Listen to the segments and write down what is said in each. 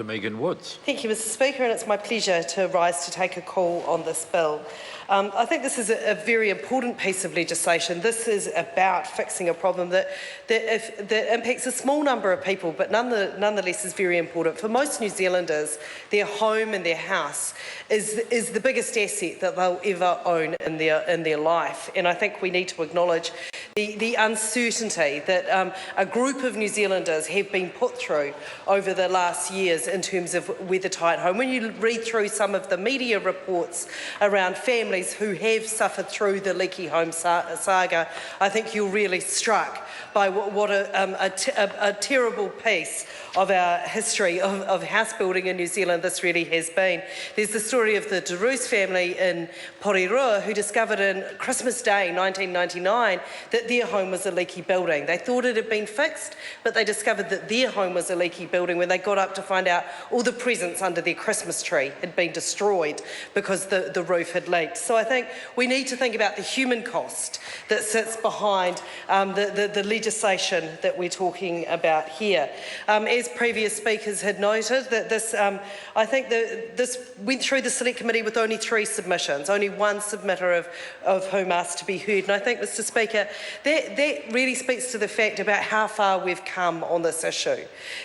Dr Megan Woods. Thank you, Mr Speaker, and it's my pleasure to rise to take a call on this bill. I think this is a very important piece of legislation. This is about fixing a problem that impacts a small number of people, but nonetheless is very important. For most New Zealanders, their home and their house is the biggest asset that they'll ever own in their life. And I think we need to acknowledge the uncertainty that a group of New Zealanders have been put through over the last years in terms of Weathertight home. When you read through some of the media reports around families who have suffered through the leaky home saga, I think you're really struck by what a terrible piece of our history of house building in New Zealand this really has been. There's the story of the De Roos family in Porirua who discovered on Christmas Day 1999 that their home was a leaky building. They thought it had been fixed, but they discovered that their home was a leaky building when they got up to find out all the presents under their Christmas tree had been destroyed because the roof had leaked. So I think we need to think about the human cost that sits behind the legislation that we're talking about here. As previous speakers had noted, that this, I think this went through the Select Committee with only 3 submissions, only one submitter of whom asked to be heard. And I think, Mr Speaker, that really speaks to the fact about how far we've come on this issue.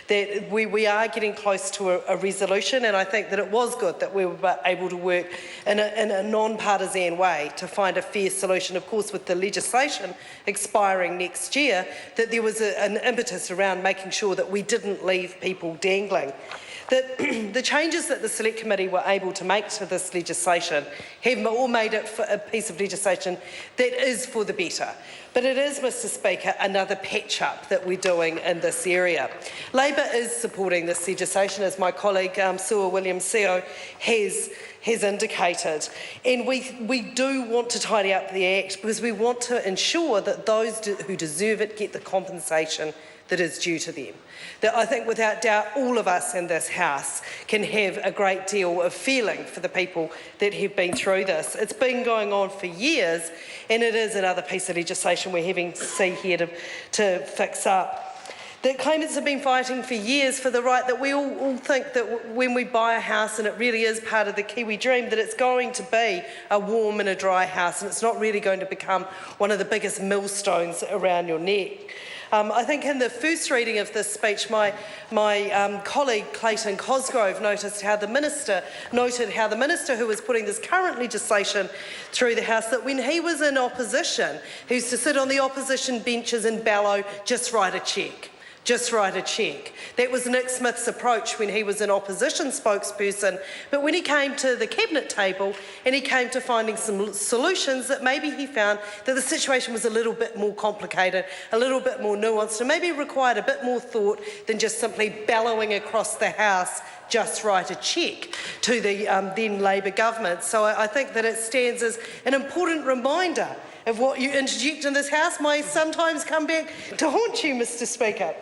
That we are getting close to a resolution, and I think that it was good that we were able to work in a non-partisan way to find a fair solution. Of course, with the legislation expiring next year, that there was an impetus around making sure that we didn't leave people dangling. The changes that the Select Committee were able to make to this legislation have all made it for a piece of legislation that is for the better. But it is, Mr Speaker, another patch-up that we're doing in this area. Labor is supporting this legislation, as my colleague Sue Williams-Seo has indicated. And we do want to tidy up the Act because we want to ensure that those who deserve it get the compensation that is due to them. That I think without doubt all of us in this House can have a great deal of feeling for the people that have been through this. It's been going on for years, and it is another piece of legislation we're having to see here to fix up. The claimants have been fighting for years for the right that we all think that when we buy a house, and it really is part of the Kiwi dream, that it's going to be a warm and a dry house, and it's not really going to become one of the biggest millstones around your neck. I think in the first reading of this speech, my colleague Clayton Cosgrove noted how the minister who was putting this current legislation through the House, that when he was in opposition, he used to sit on the opposition benches and bellow, "Just write a cheque. Just write a cheque." That was Nick Smith's approach when he was an opposition spokesperson. But when he came to the cabinet table and he came to finding some solutions, that maybe he found that the situation was a little bit more complicated, a little bit more nuanced, and maybe required a bit more thought than just simply bellowing across the House, "Just write a cheque," to the then Labor government. So I think that it stands as an important reminder of what you interject in this House may sometimes come back to haunt you, Mr Speaker.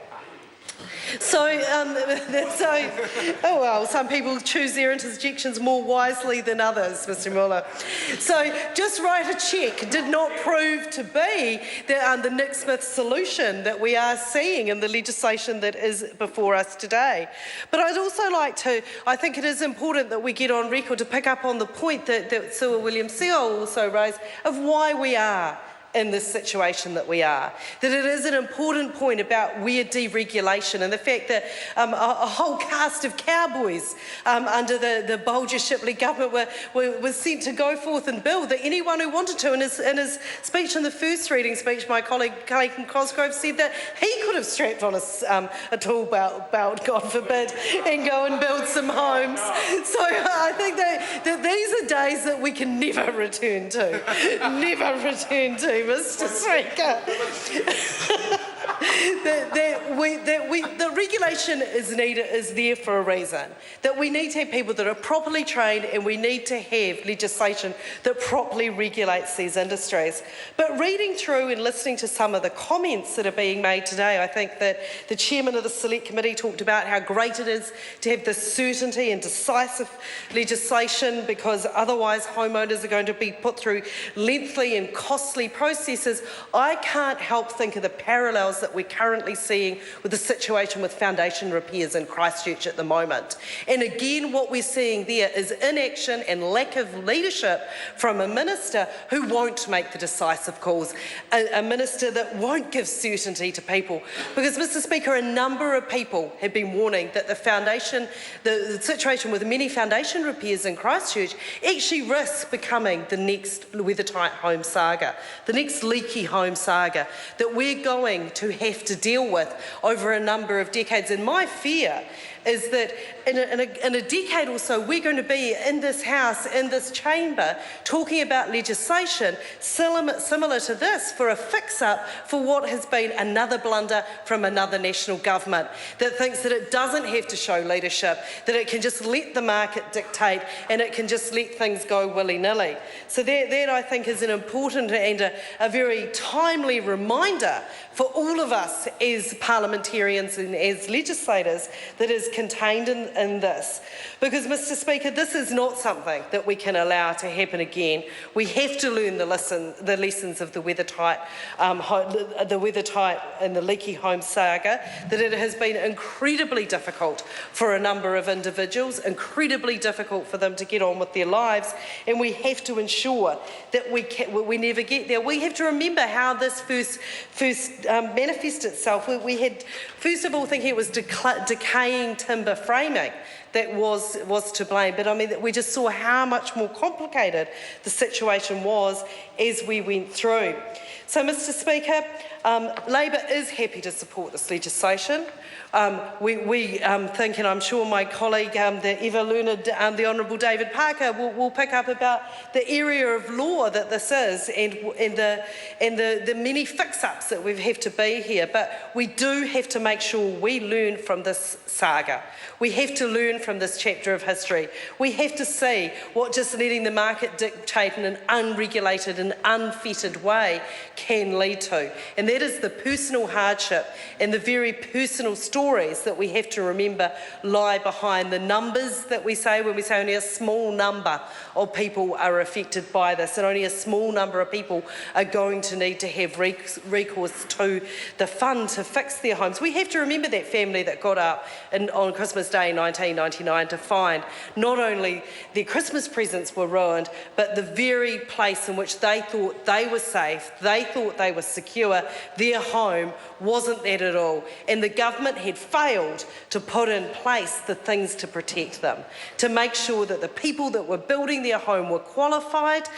Oh well, some people choose their interjections more wisely than others, Mr Muller. So, just write a cheque did not prove to be the Nick Smith solution that we are seeing in the legislation that is before us today. But I'd also like to, I think it is important that we get on record to pick up on the point that Sue Williams-Seo also raised of why we are in this situation that we are. That it is an important point about weird deregulation and the fact that a whole cast of cowboys under the Bolger-Shipley government were sent to go forth and build, that anyone who wanted to, in his speech, in the first reading speech, my colleague Clayton Cosgrove said that he could have strapped on a tool belt, God forbid, and go and build some homes. So I think that these are days that we can never return to. Never return to, Mr Speaker. The regulation is there for a reason. That we need to have people that are properly trained, and we need to have legislation that properly regulates these industries. But reading through and listening to some of the comments that are being made today, I think that the chairman of the Select Committee talked about how great it is to have this certainty and decisive legislation, because otherwise homeowners are going to be put through lengthy and costly processes. I can't help think of the parallels that we're currently currently seeing with the situation with foundation repairs in Christchurch at the moment. And again, what we're seeing there is inaction and lack of leadership from a minister who won't make the decisive calls, a minister that won't give certainty to people. Because, Mr Speaker, a number of people have been warning that the situation with many foundation repairs in Christchurch actually risks becoming the next Weathertight home saga, the next leaky home saga that we're going to have to deal with over a number of decades. And my fear is that in a decade or so, we're going to be in this House, in this chamber, talking about legislation similar to this for a fix-up for what has been another blunder from another national government that thinks that it doesn't have to show leadership, that it can just let the market dictate and it can just let things go willy-nilly. So that I think is an important and a very timely reminder for all of us as parliamentarians and as legislators that is contained in this. Because, Mr Speaker, this is not something that we can allow to happen again. We have to learn the lessons of the Weathertight and the leaky home saga, that it has been incredibly difficult for a number of individuals, incredibly difficult for them to get on with their lives, and we have to ensure that we never get there. We have to remember how this first manifested itself. We had, first of all, thinking it was decaying timber framing that was to blame, but I mean, we just saw how much more complicated the situation was as we went through. So, Mr Speaker, Labor is happy to support this legislation. We think, and I'm sure my colleague, the ever-learned, the Honourable David Parker, will pick up about the area of law that this is and the many fix-ups that we have to be here. But we do have to make sure we learn from this saga. We have to learn from this chapter of history. We have to see what just letting the market dictate in an unregulated and unfettered way can lead to. And that is the personal hardship and the very personal stories that we have to remember lie behind the numbers that we say when we say only a small number of people are affected by this and only a small number of people are going to need to have recourse to the fund to fix their homes. We have to remember that family that got up on Christmas Day 1999 to find not only their Christmas presents were ruined, but the very place in which they thought they were safe, they thought they were secure, their home wasn't that at all. And the government had failed to put in place the things to protect them, to make sure that the people that were building their home were qualified,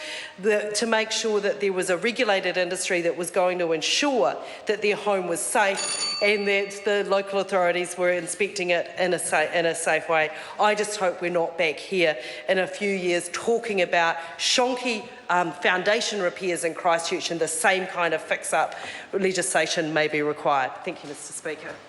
to make sure that there was a regulated industry that was going to ensure that their home was safe and that the local authorities were inspecting it in a safe way. I just hope we're not back here in a few years talking about shonky foundation repairs in Christchurch, and the same kind of fix-up legislation may be required. Thank you, Mr Speaker.